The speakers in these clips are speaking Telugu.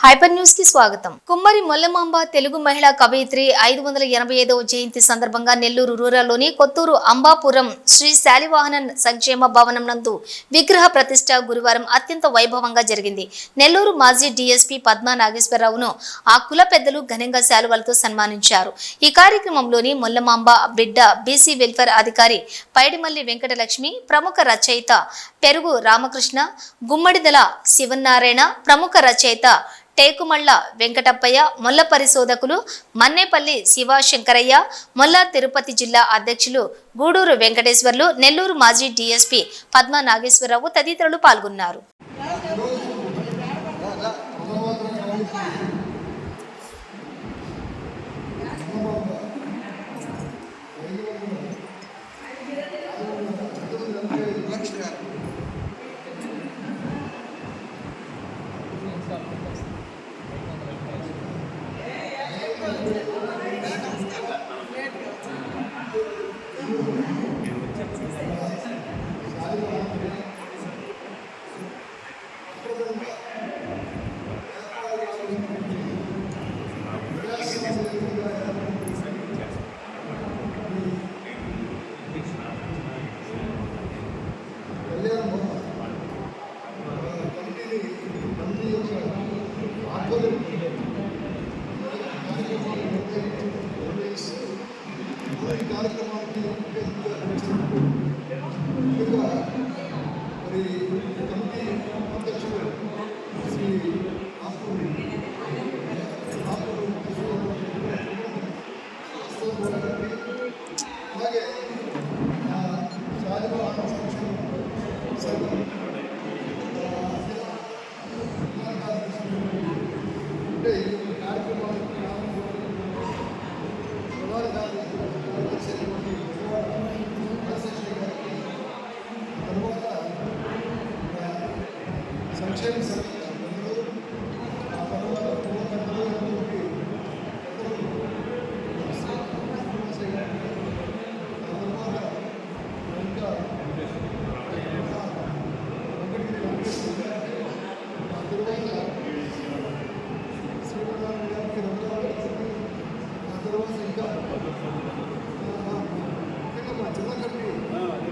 హైపర్ న్యూస్ కి స్వాగతం. కుమ్మరి మొల్లమాంబ తెలుగు మహిళా కవయిత్రి 585వ జయంతి సందర్భంగా నెల్లూరు రూరల్లోని కొత్తూరు అంబాపురం శ్రీ శాలివాహన సంక్షేమ భవనం నందు విగ్రహ ప్రతిష్ఠ గురువారం అత్యంత వైభవంగా జరిగింది. నెల్లూరు మాజీ డీఎస్పీ పద్మా నాగేశ్వరరావును ఆ కుల పెద్దలు ఘనంగా శాలువాలతో సన్మానించారు. ఈ కార్యక్రమంలోని మొల్లమాంబ బిడ్డ బీసీ వెల్ఫేర్ అధికారి పైడిమల్లి వెంకటలక్ష్మి, ప్రముఖ రచయిత పెరుగు రామకృష్ణ, గుమ్మడిదల శివనారాయణ, ప్రముఖ రచయిత టేకుమళ్ళ వెంకటప్పయ్య, మొల్ల పరిశోధకులు మన్నేపల్లి శివశంకరయ్య, మొల్ల తిరుపతి జిల్లా అధ్యక్షులు గూడూరు వెంకటేశ్వర్లు, నెల్లూరు మాజీ డీఎస్పీ పద్మా నాగేశ్వరరావు తదితరులు పాల్గొన్నారు.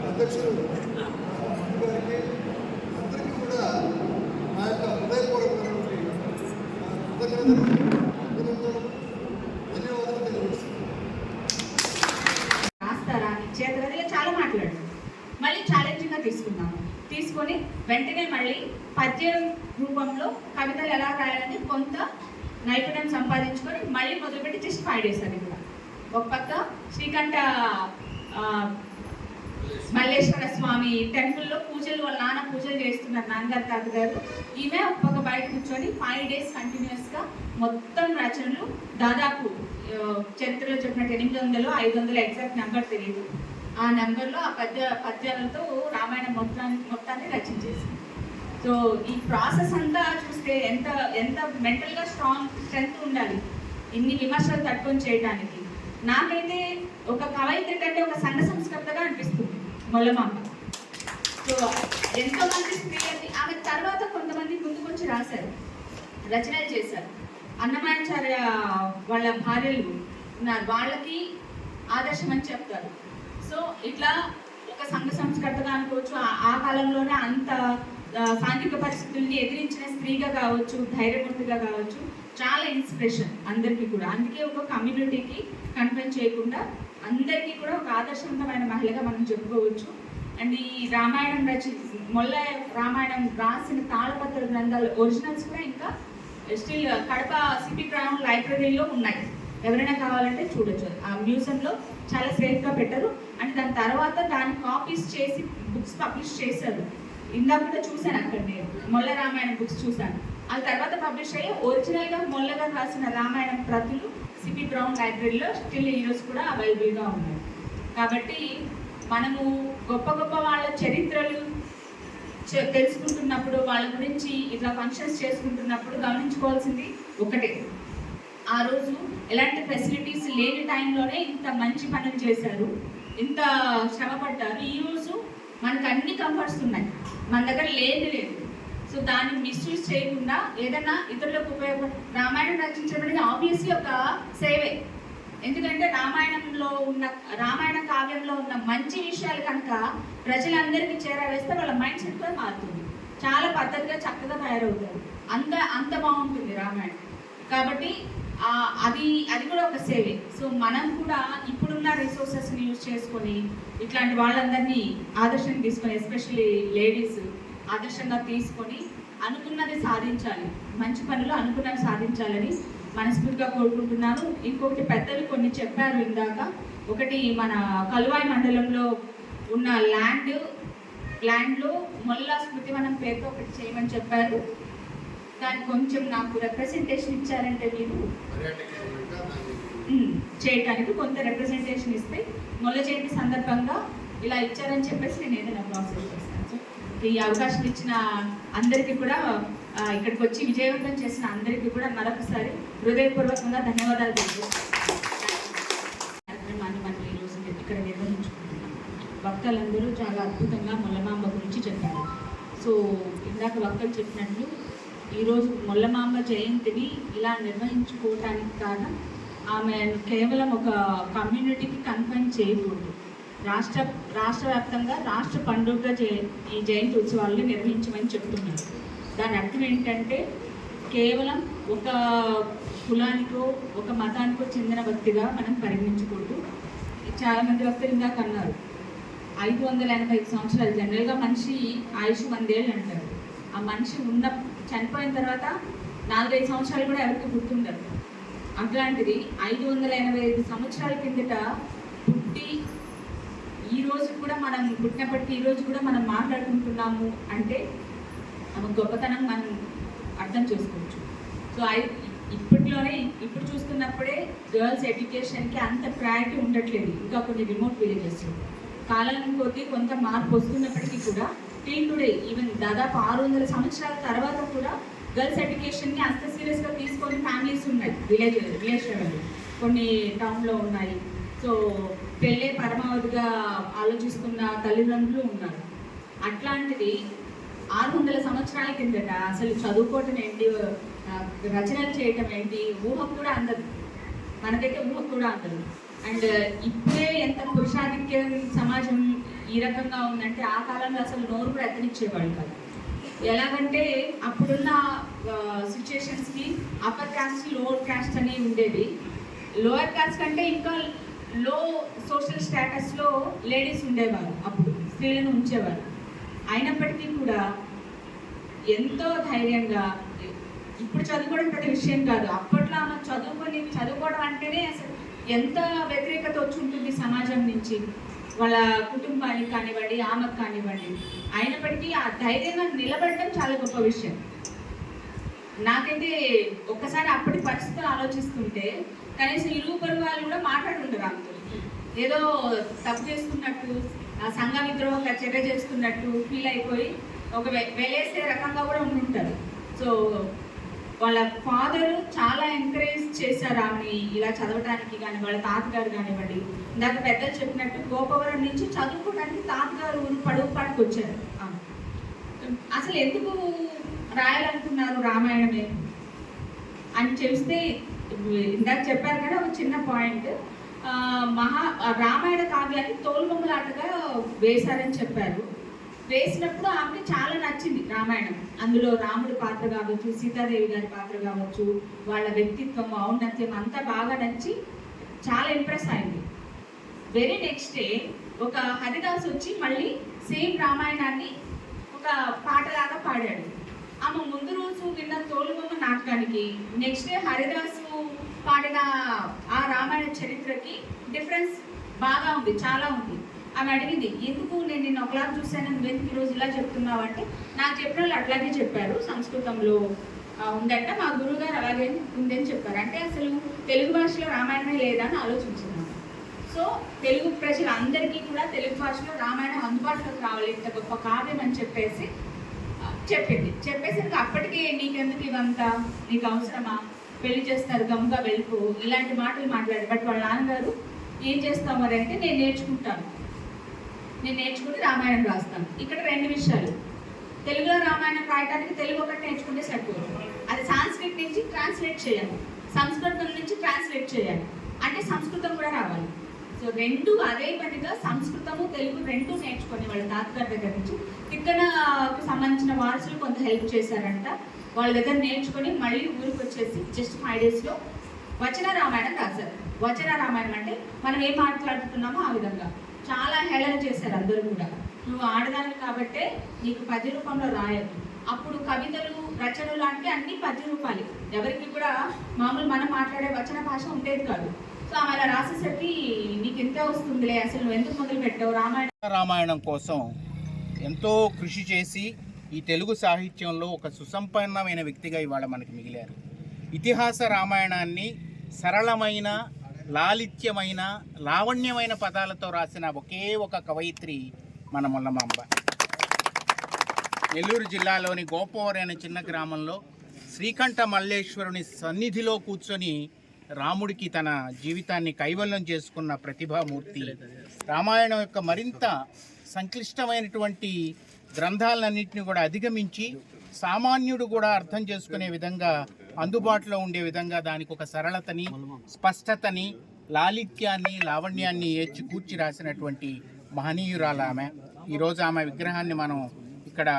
అధ్యక్షులు అందరికీ కూడా నా యొక్క హృదయపూర్వకమైనటువంటి ధన్యవాదాలు తెలియజేస్తున్నాను. రాస్తారా చేతగదిగా చాలా మాట్లాడారు. మళ్ళీ ఛాలెంజింగ్గా తీసుకొని వెంటనే మళ్ళీ పద్యం రూపంలో కవితలు ఎలా రాయాలని కొంత నైపుణ్యం సంపాదించుకొని మళ్ళీ మొదలుపెట్టి జస్ట్ 5 days అది కూడా. ఒక పక్క శ్రీకంఠ మల్లేశ్వర స్వామి టెంపుల్లో పూజలు, వాళ్ళ నాన్న పూజలు చేస్తున్నారు, నాన్నగారు తాతగారు. ఈమె ఒక పక్క బయట కూర్చొని 5 days కంటిన్యూస్గా మొత్తం రచనలు దాదాపు చరిత్రలో చెప్పినట్టు 800, 500 ఎగ్జాక్ట్ నెంబర్ తెలియదు. ఆ నెంబర్లో ఆ పద్యాలతో రామాయణం మొత్తాన్ని రచించేసింది. సో ఈ ప్రాసెస్ అంతా చూస్తే ఎంత మెంటల్గా స్ట్రెంగ్త్ ఉండాలి ఇన్ని విమర్శలు తట్టుకొని చేయడానికి. నాకైతే ఒక కవయిత్రి కంటే ఒక సంఘ సంస్కర్తగా అనిపిస్తుంది మొల్లమాంబ. సో ఎంతో మంది స్త్రీలని ఆమె తర్వాత కొంతమంది ముందుకొచ్చి రాశారు, రచనలు చేశారు. అన్నమాచార్య వాళ్ళ భార్యలు ఉన్నారు, వాళ్ళకి ఆదర్శం అని చెప్తారు. సో ఇట్లా ఒక సంఘ సంస్కర్తగా అనుకోవచ్చు. ఆ కాలంలోనే అంత సాంఘిక పరిస్థితుల్ని ఎదిరించిన స్త్రీగా కావచ్చు, ధైర్యమూర్తిగా కావచ్చు, చాలా ఇన్స్పిరేషన్ అందరికీ కూడా. అందుకే ఒక కమ్యూనిటీకి కన్ఫైన్ చేయకుండా అందరికీ కూడా ఒక ఆదర్శవంతమైన మహిళగా మనం చెప్పుకోవచ్చు. అండ్ ఈ రామాయణం మొల్ల రామాయణం రాసిన తాళపత్ర గ్రంథాలు ఒరిజినల్స్ కూడా ఇంకా స్టిల్ కడప సిటీ గ్రౌండ్ లైబ్రరీలో ఉన్నాయి. ఎవరైనా కావాలంటే చూడొచ్చు. ఆ మ్యూజియంలో చాలా సేఫ్గా పెట్టారు. అండ్ దాని తర్వాత దాని కాపీస్ చేసి బుక్స్ పబ్లిష్ చేశారు. ఇందాక కూడా చూశాను అక్కడ, నేను మొల్ల రామాయణం బుక్స్ చూశాను. ఆ తర్వాత పబ్లిష్ అయ్యి ఒరిజినల్గా మొల్లగా రాసిన రామాయణం ప్రతులు సిటీ బ్రౌన్ లైబ్రరీలో స్టిల్ ఈరోజు కూడా అవైలబుల్గా ఉన్నాయి. కాబట్టి మనము గొప్ప గొప్ప వాళ్ళ చరిత్రలు తెలుసుకుంటున్నప్పుడు, వాళ్ళ గురించి ఇట్లా ఫంక్షన్స్ చేసుకుంటున్నప్పుడు గమనించుకోవాల్సింది ఒకటే, ఆ రోజు ఎలాంటి ఫెసిలిటీస్ లేని టైంలోనే ఇంత మంచి పనులు చేశారు, ఇంత శ్రమ పడ్డారు. ఈరోజు మనకు అన్ని కంఫర్ట్స్ ఉన్నాయి, మన దగ్గర లేదు. సో దాన్ని మిస్యూజ్ చేయకుండా ఏదైనా ఇతరులకు రామాయణం రచించడం అనేది ఆబ్వియస్లీ ఒక సేవే. ఎందుకంటే రామాయణ కావ్యంలో ఉన్న మంచి విషయాలు కనుక ప్రజలందరికీ చేరవేస్తే వాళ్ళ మైండ్ సెట్ కూడా మారుతుంది, చాలా పద్ధతిగా చక్కగా తయారవుతారు. అంత బాగుంటుంది రామాయణం. కాబట్టి అది కూడా ఒక సేవే. సో మనం కూడా ఇప్పుడున్న రిసోర్సెస్ని యూజ్ చేసుకొని ఇట్లాంటి వాళ్ళందరినీ ఆదర్శంగా తీసుకొని, ఎస్పెషల్లీ లేడీస్ ఆదర్శంగా తీసుకొని అనుకున్నది సాధించాలి, మంచి పనులు అనుకున్నది సాధించాలని మనస్ఫూర్తిగా కోరుకుంటున్నాను. ఇంకొకటి పెద్దలు కొన్ని చెప్పారు ఇందాక. ఒకటి మన కలువాయి మండలంలో ఉన్న ల్యాండ్లో మొల్ల స్మృతివనం పేరుతో ఒకటి చేయమని చెప్పారు. దానికి కొంచెం నాకు రిప్రజెంటేషన్ ఇచ్చారంటే మీరు చేయడానికి కొంత రిప్రజెంటేషన్ ఇస్తే మొల్ల జయంతి సందర్భంగా ఇలా ఇచ్చారని చెప్పేసి నేను ఏదైనా ప్రాసెస్ చేస్తాను. ఈ అవకాశం ఇచ్చిన అందరికీ కూడా, ఇక్కడికి వచ్చి విజయవంతం చేసిన అందరికీ కూడా మరొకసారి హృదయపూర్వకంగా ధన్యవాదాలు తెలియజేస్తున్నాను. మనం ఈరోజు ఇక్కడ నిర్వహించుకుంటున్నాం. భక్తులందరూ చాలా అద్భుతంగా మొల్లమాంబ గురించి చెప్పారు. సో ఇందాక భక్తులు చెప్పినట్లు ఈరోజు మొల్లమాంబ జయంతిని ఇలా నిర్వహించుకోవటానికి కారణం, ఆమె కేవలం ఒక కమ్యూనిటీకి కన్ఫైన్ చేయకూడదు. రాష్ట్ర వ్యాప్తంగా రాష్ట్ర పండుగ ఈ జయంతి ఉత్సవాలను నిర్వహించమని చెప్తున్నారు. దాని అర్థం ఏంటంటే కేవలం ఒక కులానికో ఒక మతానికో చెందిన వ్యక్తిగా మనం పరిగణించకూడదు. చాలామంది భక్తులు ఇందాక అన్నారు 585 సంవత్సరాలు. జనరల్గా మనిషి ఆయుష్ 100 ఏళ్ళు అంటారు. ఆ మనిషి చనిపోయిన తర్వాత 4-5 సంవత్సరాలు కూడా ఎవరికి గుర్తుండరు. అట్లాంటిది 585 సంవత్సరాల కిందట పుట్టి ఈ రోజు కూడా మనం పుట్టినప్పటికీ ఈ రోజు కూడా మనం మాట్లాడుకుంటున్నాము అంటే ఆమె గొప్పతనం మనం అర్థం చేసుకోవచ్చు. సో ఇప్పుడు చూస్తున్నప్పుడే గర్ల్స్ ఎడ్యుకేషన్కి అంత ప్రయారిటీ ఉండట్లేదు. ఇంకా కొన్ని రిమోట్ విలేజెస్లో కాలానికి కొద్దీ కొంత మార్పు వస్తున్నప్పటికీ కూడా టిల్ టుడే ఈవెన్ దాదాపు 600 సంవత్సరాల తర్వాత కూడా గర్ల్స్ ఎడ్యుకేషన్ని అంత సీరియస్గా తీసుకొని ఫ్యామిలీస్ ఉన్నాయి. విలేజ్ లెవెల్ కొన్ని టౌన్లో ఉన్నాయి. సో పెళ్ళే పరమావధిగా ఆలోచిస్తున్న తల్లిదండ్రులు ఉన్నారు. అట్లాంటిది 600 సంవత్సరాల కిందట అసలు చదువుకోవటం ఏంటి, రచనలు చేయటం ఏంటి ఊహకు కూడా అందదు. మనకైతే ఊహకు కూడా అందదు. అండ్ ఇప్పుడే ఎంత పురుషాధిక్య సమాజం ఈ రకంగా ఉందంటే ఆ కాలంలో అసలు నోరు కూడా ఎత్తనిచ్చేవాళ్ళు కాదు. ఎలాగంటే అప్పుడున్న సిచ్యుయేషన్స్కి అప్పర్ క్యాస్ట్ లోవర్ క్యాస్ట్ అనేవి ఉండేవి. లోవర్ క్యాస్ట్ కంటే ఇంకా లో సోషల్ స్టేటస్లో లేడీస్ ఉండేవారు, అప్పుడు స్త్రీలను ఉంచేవారు. అయినప్పటికీ కూడా ఎంతో ధైర్యంగా, ఇప్పుడు చదువుకోవడం పెద్ద విషయం కాదు, అప్పట్లో ఆమె చదువుకోవడం అంటేనే అసలు ఎంత వ్యతిరేకత వచ్చి ఉంటుంది సమాజం నుంచి, వాళ్ళ కుటుంబానికి కానివ్వండి ఆమెకు కానివ్వండి. అయినప్పటికీ ఆ ధైర్యంగా నిలబడడం చాలా గొప్ప విషయం. నాకైతే ఒక్కసారి అప్పటి పరిస్థితులు ఆలోచిస్తుంటే కనీసం ఇరుగు పొరుగు వాళ్ళు కూడా మాట్లాడుంటారు ఆమెతో, ఏదో తప్పు చేస్తున్నట్టు, సంఘ విద్రోహ చర్య చేస్తున్నట్టు ఫీల్ అయిపోయి ఒక వెలేసే రకంగా కూడా ఉంటుంటారు. సో వాళ్ళ ఫాదరు చాలా ఎంకరేజ్ చేశారు ఆమెని ఇలా చదవడానికి. కానీ వాళ్ళ తాతగారు కానివ్వండి, ఇందాక పెద్దలు చెప్పినట్టు గోపవరం నుంచి చదువుకోవడానికి తాతగారు పడుకు వచ్చారు. అసలు ఎందుకు రాయాలనుకున్నారు రామాయణమే అని చెప్తే, ఇందాక చెప్పారు కదా ఒక చిన్న పాయింట్, రామాయణ కావ్యాన్ని తోలుబొమ్మలాటగా వేశారని చెప్పారు. వేసినప్పుడు ఆమెకి చాలా నచ్చింది రామాయణం. అందులో రాముడి పాత్ర కావచ్చు, సీతాదేవి గారి పాత్ర కావచ్చు, వాళ్ళ వ్యక్తిత్వం ఔన్నత్యం అంతా బాగా నచ్చి చాలా ఇంప్రెస్ అయింది. వెరీ నెక్స్ట్ డే ఒక హరిదాస్ వచ్చి మళ్ళీ సేమ్ రామాయణాన్ని ఒక పాటలాగా పాడాడు. ఆమె ముందు రోజు విన్న తోలుబొమ్మ నాటకానికి నెక్స్ట్ డే హరిదాసు పాడిన ఆ రామాయణ చరిత్రకి డిఫరెన్స్ బాగా ఉంది, చాలా ఉంది. ఆమె అడిగింది, ఎందుకు నేను నిన్న ఒకలాగా చూశాను, నువ్వెందుకు ఈరోజు ఇలా చెప్తున్నావు అంటే, నాకు చెప్పిన వాళ్ళు అట్లాగే చెప్పారు, సంస్కృతంలో ఉందంట, మా గురువుగారు అలాగే ఉందని చెప్పారు. అంటే అసలు తెలుగు భాషలో రామాయణమే లేదా అని ఆలోచించున్నాను. సో తెలుగు ప్రజలందరికీ కూడా తెలుగు భాషలో రామాయణం అందుబాటులోకి రావాలి, ఇంత గొప్ప కావ్యం అని చెప్పేసి చెప్పేసరికి అప్పటికే నీకెందుకు ఇవంతా, నీకు అవసరమా, పెళ్లి చేస్తారు గమ్ముగా వెళ్ళిపో, ఇలాంటి మాటలు మాట్లాడారు. బట్ వాళ్ళ నాన్నగారు ఏం చేస్తాం మరి అంటే, నేను నేర్చుకుంటాను, నేను నేర్చుకుని రామాయణం రాస్తాను. ఇక్కడ రెండు విషయాలు, తెలుగులో రామాయణం రాయడానికి తెలుగు ఒకటి నేర్చుకుంటే సరిపోదు. అది సాంస్క్రిట్ నుంచి ట్రాన్స్లేట్ చేయాలి, సంస్కృతం నుంచి ట్రాన్స్లేట్ చేయాలి, అంటే సంస్కృతం కూడా రావాలి. సో రెండు అదే పనిగా సంస్కృతము తెలుగు రెండు నేర్చుకొని వాళ్ళ తాతగారి దగ్గర నుంచి తిక్కనకు సంబంధించిన వారసులు కొంత హెల్ప్ చేశారంట. వాళ్ళ దగ్గర నేర్చుకొని మళ్ళీ ఊరికి వచ్చేసి జస్ట్ 5 daysలో వచన రామాయణం రాశారు. వచన రామాయణం అంటే మనం ఏం మాట్లాడుతున్నామో ఆ విధంగా చాలా హేళన చేశారు అందరూ కూడా. నువ్వు ఆడదాన్ని కాబట్టే నీకు పద్య రూపంలో రాయదు. అప్పుడు కవితలు రచనలు అంటే అన్ని పద్య రూపాలి, ఎవరికి కూడా మామూలు మనం మాట్లాడే వచన భాష ఉండేది కాదు. సో ఆమె అలా రాసేసరికి నీకు ఎంత వస్తుందిలే, అసలు నువ్వు ఎందుకు మొదలు పెట్టావు రామాయణం కోసం ఎంతో కృషి చేసి ఈ తెలుగు సాహిత్యంలో ఒక సుసంపన్నమైన వ్యక్తిగా ఇవాళ మనకి మిగిలారు. ఇతిహాస రామాయణాన్ని సరళమైన, లాలిత్యమైన, లావణ్యమైన పదాలతో రాసిన ఒకే ఒక కవయిత్రి మన మొల్లమాంబ. నెల్లూరు జిల్లాలోని గోపవరం అనే చిన్న గ్రామంలో శ్రీకంఠ మల్లేశ్వరుని సన్నిధిలో కూర్చొని రాముడికి తన జీవితాన్ని కైవల్యం చేసుకున్న ప్రతిభామూర్తి. రామాయణం యొక్క మరింత సంక్లిష్టమైనటువంటి గ్రంథాలన్నింటినీ కూడా అధిగమించి సామాన్యుడు కూడా అర్థం చేసుకునే విధంగా, అందుబాటులో ఉండే విధంగా దానికి ఒక సరళతని, స్పష్టతని, లాలిత్యాన్ని, లావణ్యాన్ని ఏర్చి కూర్చి రాసినటువంటి మహనీయురాలు ఆమె. ఈరోజు ఆమె విగ్రహాన్ని మనం ఇక్కడ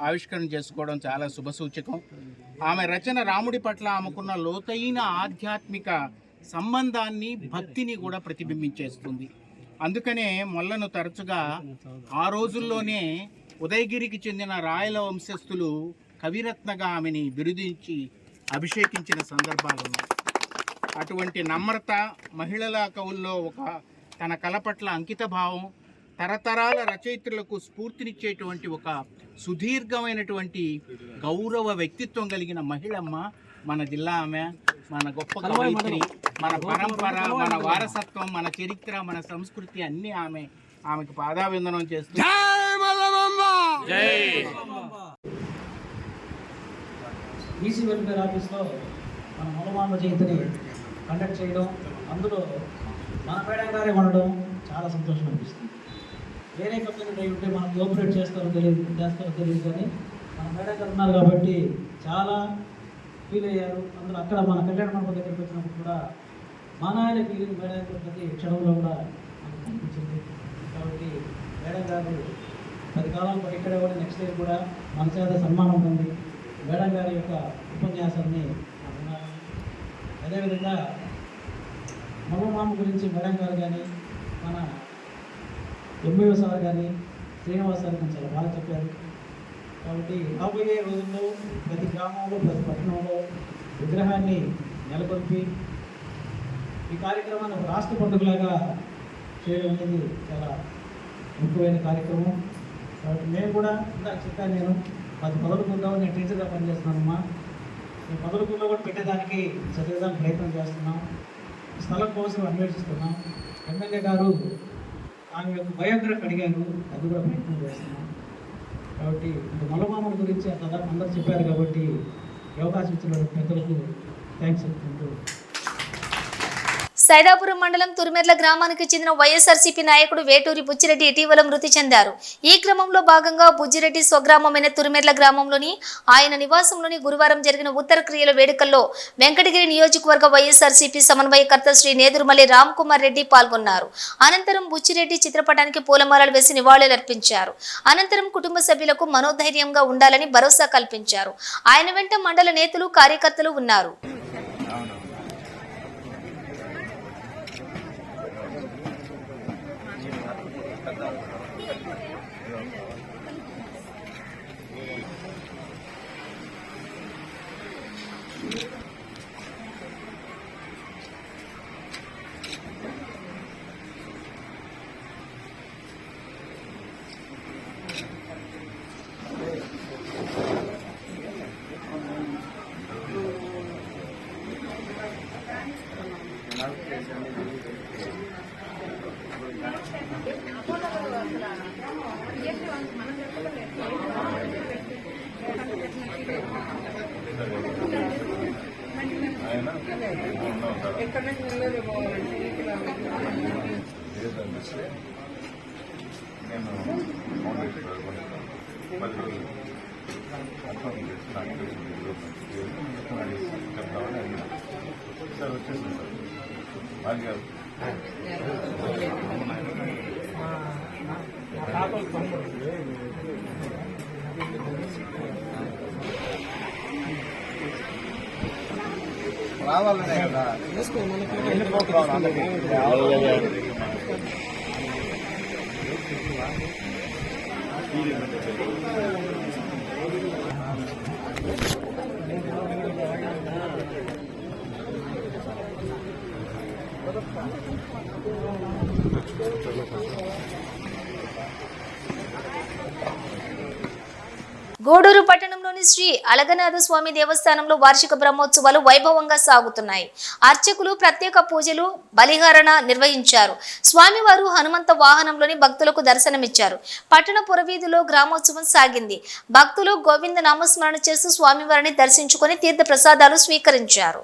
ఆవిష్కరణ చేసుకోవడం చాలా శుభసూచకం. ఆమె రచన రాముడి పట్ల ఆమెకున్న లోతైన ఆధ్యాత్మిక సంబంధాన్ని, భక్తిని కూడా ప్రతిబింబించేస్తుంది. అందుకనే మొల్లను తరచుగా ఆ రోజుల్లోనే ఉదయగిరికి చెందిన రాయల వంశస్థులు కవిరత్నగా ఆమెని బిరుదించి అభిషేకించిన సందర్భాలు ఉన్నాయి. అటువంటి నమ్రత, మహిళల కవుల్లో ఒక తన కళ పట్ల అంకిత భావం, తరతరాల రచయిత్రులకు స్ఫూర్తినిచ్చేటువంటి ఒక సుదీర్ఘమైనటువంటి గౌరవ వ్యక్తిత్వం కలిగిన మహిళమ్మ మన జిల్లా ఆమె. మన గొప్ప కవయిత్రి, మన పరంపర, మన వారసత్వం, మన చరిత్ర, మన సంస్కృతి అన్నీ ఆమెకు పాదాభివందనం చేస్తూ బీసీ వెల్ఫేర్ ఆఫీస్లో మన మొల్లమాంబ జయంతిని కండక్ట్ చేయడం, అందులో మన మేడం గారే ఉండడం చాలా సంతోషం అనిపిస్తుంది. వేరే కంపెనీ అయి ఉంటే మనం కోఆపరేట్ చేస్తారో తెలియదు కానీ మన మేడం గారు ఉన్నారు కాబట్టి చాలా ఫీల్ అయ్యారు. అందులో అక్కడ మన కళ్యాణ మండపం దగ్గరికి వచ్చినప్పుడు కూడా మా నాయన ఫీలింగ్ మేడం గారు ప్రతి క్షణంలో కూడా మనకు కనిపించింది. కాబట్టి మేడం గారు 10 కాలం పాటు ఇక్కడే కూడా నెక్స్ట్ ఇయర్ కూడా మన చేత సన్మానం పొంది మేడం గారి యొక్క ఉపన్యాసాన్ని వినాలి. అదేవిధంగా మొల్లమాంబ గురించి మేడం గారు కానీ, మన ఎంబీఓ సార్ కానీ, శ్రీనివాస్ సార్ కానీ చాలా బాగా చెప్పారు. కాబట్టి రాబోయే రోజుల్లో ప్రతి గ్రామంలో, ప్రతి పట్టణంలో విగ్రహాన్ని నెలకొల్పి ఈ కార్యక్రమాన్ని ఒక రాష్ట్ర పండుగలాగా చేయడం అనేది చాలా ముఖ్యమైన కార్యక్రమం. కాబట్టి మేము కూడా ఇందాక చెప్పాను, నేను 10 పదవులుకుందాం, నేను టీచర్గా పనిచేస్తున్నానమ్మా. ఈ పదవులలో కూడా పెట్టేదానికి చదివేదానికి ప్రయత్నం చేస్తున్నాం. స్థలం కోసం అన్వేషిస్తున్నాం. ఎమ్మెల్యే గారు ఆమె యొక్క బయోగ్రఫీ అడిగారు, అది కూడా ప్రయత్నం చేస్తున్నాం. కాబట్టి మొల్లమాంబ గురించి అందరూ చెప్పారు కాబట్టి ఈ అవకాశం ఇచ్చిన పెద్దలకు థ్యాంక్స్ చెప్పుకుంటూ సైదాపురం మండలం తుర్మెర్ల గ్రామానికి చెందిన వైఎస్ఆర్సీపీ నాయకుడు వేటూరి బుచ్చిరెడ్డి ఇటీవల మృతి చెందారు. ఈ క్రమంలో భాగంగా బుచ్చిరెడ్డి స్వగ్రామమైన తుర్మెర్ల గ్రామంలోని ఆయన నివాసంలోని గురువారం జరిగిన ఉత్తర క్రియల వేడుకల్లో వెంకటగిరి నియోజకవర్గ వైఎస్ఆర్సీపీ సమన్వయకర్త శ్రీ నేదురుమల్లి రామ్ కుమార్ రెడ్డి పాల్గొన్నారు. అనంతరం బుచ్చిరెడ్డి చిత్రపటానికి పూలమాలలు వేసి నివాళులర్పించారు. అనంతరం కుటుంబ సభ్యులకు మనోధైర్యంగా ఉండాలని భరోసా కల్పించారు. ఆయన వెంట మండల నేతలు, కార్యకర్తలు ఉన్నారు. నేను కన్ఫర్మ్ చేసి నాకు చెప్తామని అడిగినా సార్ వచ్చేసింది సార్ బాగా రావాలనే కదా గూడూరు పట్టణంలోని శ్రీ అలగనాథ స్వామి దేవస్థానంలో వార్షిక బ్రహ్మోత్సవాలు వైభవంగా సాగుతున్నాయి. అర్చకులు ప్రత్యేక పూజలు, బలిహరణ నిర్వహించారు. స్వామివారు హనుమంత వాహనంలోని భక్తులకు దర్శనమిచ్చారు. పట్టణ పురవీధిలో గ్రామోత్సవం సాగింది. భక్తులు గోవింద నామస్మరణ చేస్తూ స్వామివారిని దర్శించుకొని తీర్థ ప్రసాదాలు స్వీకరించారు.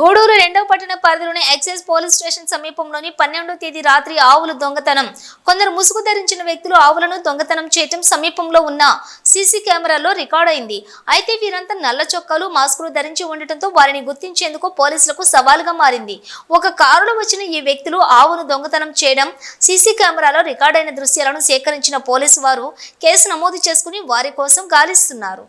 గూడూరు 2వ పట్టణ పరిధిలోని ఎక్సైజ్ పోలీస్ స్టేషన్ సమీపంలోని 12వ తేదీ రాత్రి ఆవులు దొంగతనం. కొందరు ముసుగు ధరించిన వ్యక్తులు ఆవులను దొంగతనం చేయటం సమీపంలో ఉన్న సీసీ కెమెరాలో రికార్డ్ అయింది. అయితే వీరంతా నల్ల చొక్కాలు, మాస్కులు ధరించి ఉండటంతో వారిని గుర్తించేందుకు పోలీసులకు సవాలుగా మారింది. ఒక కారులో వచ్చిన ఈ వ్యక్తులు ఆవును దొంగతనం చేయడం సీసీ కెమెరాలో రికార్డైన దృశ్యాలను సేకరించిన పోలీసు వారు కేసు నమోదు చేసుకుని వారి కోసం గాలిస్తున్నారు.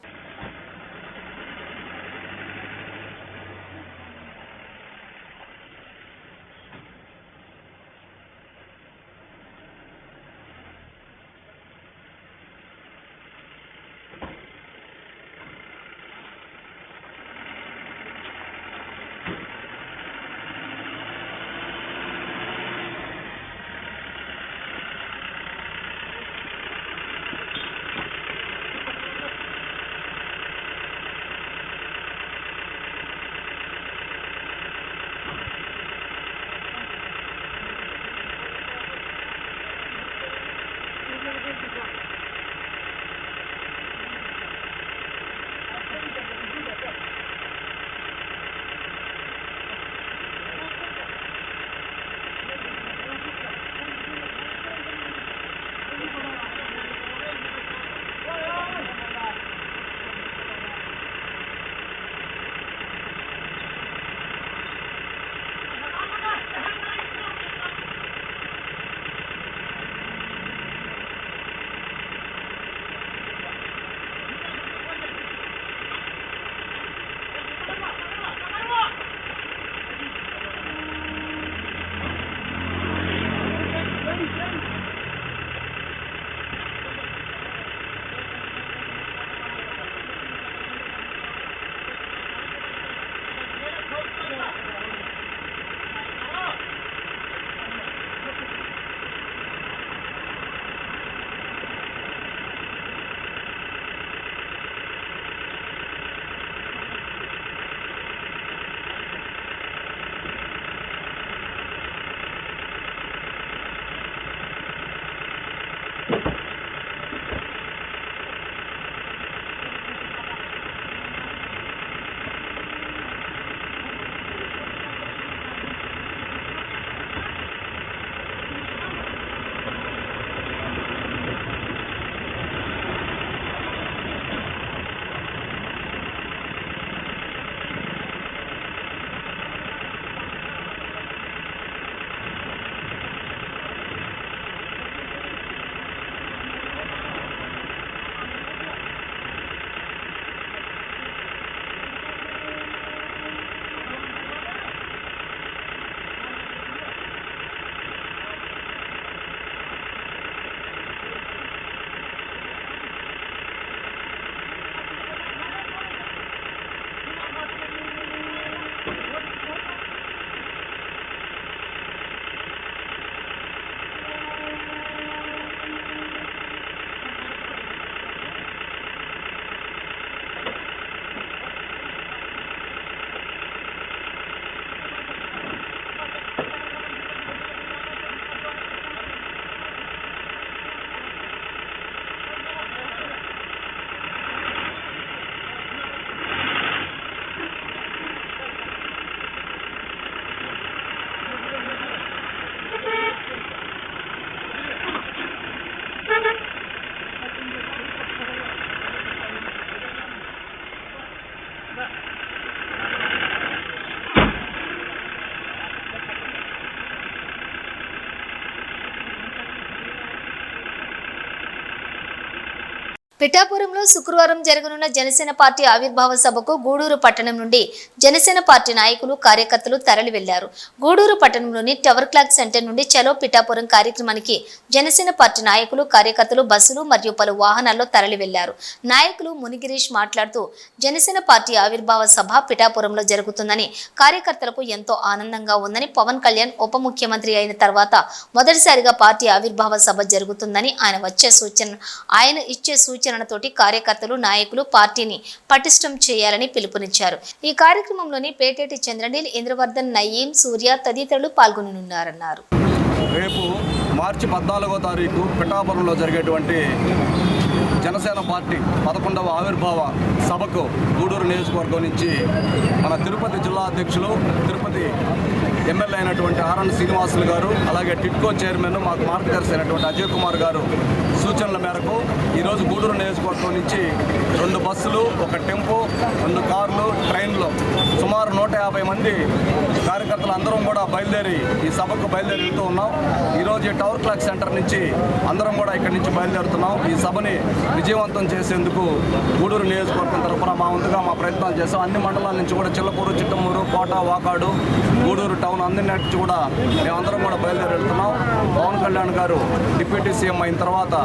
పిఠాపురంలో శుక్రవారం జరగనున్న జనసేన పార్టీ ఆవిర్భావ సభకు గూడూరు పట్టణం నుండి జనసేన పార్టీ నాయకులు కార్యకర్తలు తరలి వెళ్లారు. గూడూరు పట్టణంలోని టవర్ క్లాక్ సెంటర్ నుండి చలో పిఠాపురం కార్యక్రమానికి జనసేన పార్టీ నాయకులు కార్యకర్తలు బస్సులు మరియు పలు వాహనాల్లో తరలి వెళ్లారు. నాయకులు మునిగిరీష్ మాట్లాడుతూ జనసేన పార్టీ ఆవిర్భావ సభ పిఠాపురంలో జరుగుతుందని, కార్యకర్తలకు ఎంతో ఆనందంగా ఉందని, పవన్ కళ్యాణ్ ఉప ముఖ్యమంత్రి అయిన తర్వాత మొదటిసారిగా పార్టీ ఆవిర్భావ సభ జరుగుతుందని ఆయన ఇచ్చే సూచనలతోటి కార్యకర్తలు నాయకులు పార్టీని పటిష్టం చేయాలని పిలుపునిచ్చారు. ఈ కార్యక్రమంలోని పేటేటి చంద్రనీల్, ఇంద్రవర్ధన్, నయీం, సూర్య తదితరులు పాల్గొననున్నారన్నారు. రేపు మార్చి 14వ తారీఖు పిఠాపురంలో జరిగేటువంటి జనసేన పార్టీ 11వ ఆవిర్భావ సభకు గూడూరు నియోజకవర్గం నుంచి మన తిరుపతి జిల్లా అధ్యక్షులు, తిరుపతి ఎమ్మెల్యే అయినటువంటి ఆర్ఎన్ శ్రీనివాసులు గారు, అలాగే టిట్కో చైర్మన్ మాకు మార్గదర్శి అయినటువంటి అజయ్ కుమార్ గారు సూచనల మేరకు ఈరోజు గూడూరు నియోజకవర్గం నుంచి 2 బస్సులు, 1 టెంపో, 2 కార్లు, ట్రైన్లో సుమారు 150 మంది కార్యకర్తలు అందరం కూడా బయలుదేరి ఈ సభకు బయలుదేరి వెళ్తూ ఉన్నాం. ఈరోజు ఈ టవర్ క్లాక్ సెంటర్ నుంచి అందరం కూడా ఇక్కడి నుంచి బయలుదేరుతున్నాం. ఈ సభని విజయవంతం చేసేందుకు గూడూరు నియోజకవర్గం తరఫున మా వంతుగా మా ప్రయత్నాలు చేస్తాం. అన్ని మండలాల నుంచి కూడా చిల్లకూరు, చిట్టమూరు, కోట, వాకాడు, గూడూరు టౌన్ అన్ని నుంచి కూడా మేమందరం కూడా బయలుదేరి వెళ్తున్నాం. పవన్ కళ్యాణ్ గారు డిప్యూటీ సీఎం అయిన తర్వాత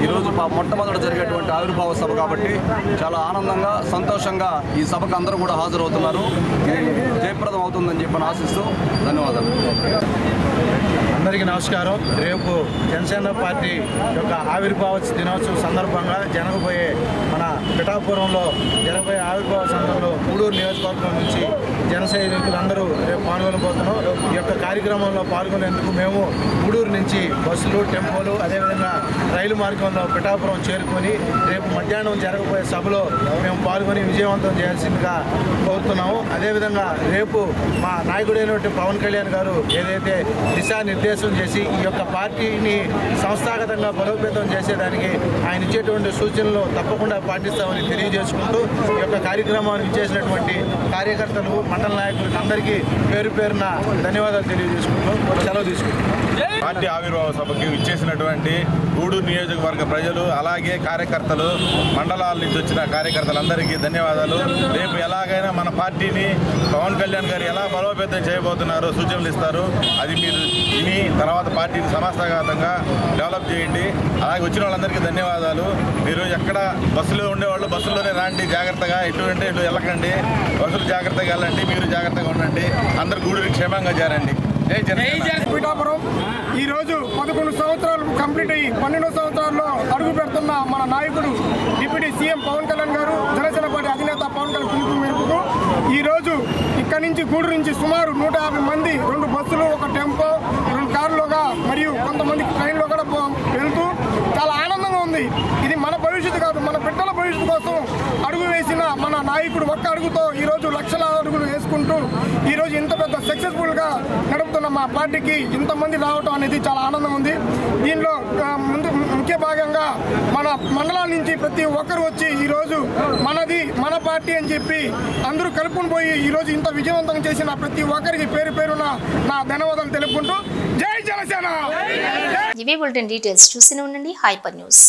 ఈరోజు మొట్టమొదట జరిగేటువంటి ఆవిర్భావ సభ కాబట్టి చాలా ఆనందంగా, సంతోషంగా ఈ సభకు అందరూ కూడా హాజరవుతున్నారు. జయప్రదం అవుతుందని చెప్పి ఆశిస్తూ ధన్యవాదాలు. అందరికీ నమస్కారం. రేపు జనసేన పార్టీ యొక్క ఆవిర్భావ దినోత్సవం సందర్భంగా జరగబోయే మన పిఠాపురంలో జరగబోయే ఆవిర్భావ సందర్భంలో గూడూరు నియోజకవర్గం నుంచి జన సైనికులందరూ రేపు పాల్గొనబోతున్నాం. ఈ యొక్క కార్యక్రమంలో పాల్గొనేందుకు మేము గూడూరు నుంచి బస్సులు, టెంపోలు, అదేవిధంగా రైలు మార్గంలో పిఠాపురం చేరుకొని రేపు మధ్యాహ్నం జరగబోయే సభలో మేము పాల్గొని విజయవంతం చేయాల్సిందిగా కోరుతున్నాము. అదేవిధంగా రేపు మా నాయకుడైనటువంటి పవన్ కళ్యాణ్ గారు ఏదైతే దిశానిర్దేశం చేసి ఈ యొక్క పార్టీని సంస్థాగతంగా బలోపేతం చేసేదానికి ఆయన ఇచ్చేటువంటి సూచనలు తప్పకుండా పాటిస్తామని తెలియజేసుకుంటూ ఈ యొక్క కార్యక్రమానికి చేసినటువంటి కార్యకర్తలు, మండల నాయకులకు అందరికీ పేరు పేరున ధన్యవాదాలు తెలియజేసుకుంటూ సెలవు తీసుకుంటాం. పార్టీ ఆవిర్భావ సభకి ఇచ్చేసినటువంటి గూడూరు నియోజకవర్గ ప్రజలు, అలాగే కార్యకర్తలు, మండలాల నుంచి వచ్చిన కార్యకర్తలందరికీ ధన్యవాదాలు. రేపు ఎలాగైనా మన పార్టీని పవన్ కళ్యాణ్ గారు ఎలా బలోపేతం చేయబోతున్నారో సూచనలు ఇస్తారు. అది మీరు విని తర్వాత పార్టీని సంస్థాగతంగా డెవలప్ చేయండి. అలాగే వచ్చిన వాళ్ళందరికీ ధన్యవాదాలు. మీరు ఎక్కడ బస్సులో ఉండేవాళ్ళు బస్సులోనే రాండి, జాగ్రత్తగా ఎటు అంటే ఇటు వెళ్ళకండి, బస్సులు జాగ్రత్తగా వెళ్ళండి, మీరు జాగ్రత్తగా ఉండండి. అందరు గూడూరు క్షేమంగా చేరండి. పిఠాపురం ఈరోజు 11 సంవత్సరాలు కంప్లీట్ అయ్యి 12వ సంవత్సరాల్లో అడుగు పెడుతున్న మన నాయకుడు డిప్యూటీ సీఎం పవన్ కళ్యాణ్ గారు, జనసేన పార్టీ అధినేత పవన్ కళ్యాణ్ పిలుపు మేరకు ఈరోజు ఇక్కడి నుంచి గూడూరు నుంచి సుమారు 150 మంది 2 బస్సులు, 1 టెంపో, 2 కార్లుగా మరియు కొంతమంది ట్రైన్లో కూడా వెళ్తూ చాలా ఆనందంగా ఉంది. ఇది మన భవిష్యత్తు కాదు, మన బిడ్డల భవిష్యత్తు కోసం అడుగు వేసిన మన నాయకుడు ఒక్క అడుగుతో ఈరోజు లక్షల అడుగులు వేసుకుంటూ ఈరోజు ఇంత పెద్ద సక్సెస్ఫుల్గా నడుపుతున్న మా పార్టీకి ఇంతమంది రావటం అనేది చాలా ఆనందం ఉంది. దీనిలో ముఖ్య భాగంగా మన మండలాల నుంచి ప్రతి ఒక్కరు వచ్చి ఈరోజు మనది మన పార్టీ అని చెప్పి అందరూ కలుపుకొని పోయి ఈరోజు ఇంత విజయవంతం చేసిన ప్రతి ఒక్కరికి పేరు పేరున నా ధన్యవాదాలు తెలుపుకుంటూ జై జనసేన. ఇవే బులెటిన్ డీటెయిల్స్ చూస్తూనే ఉండండి హైపర్ న్యూస్.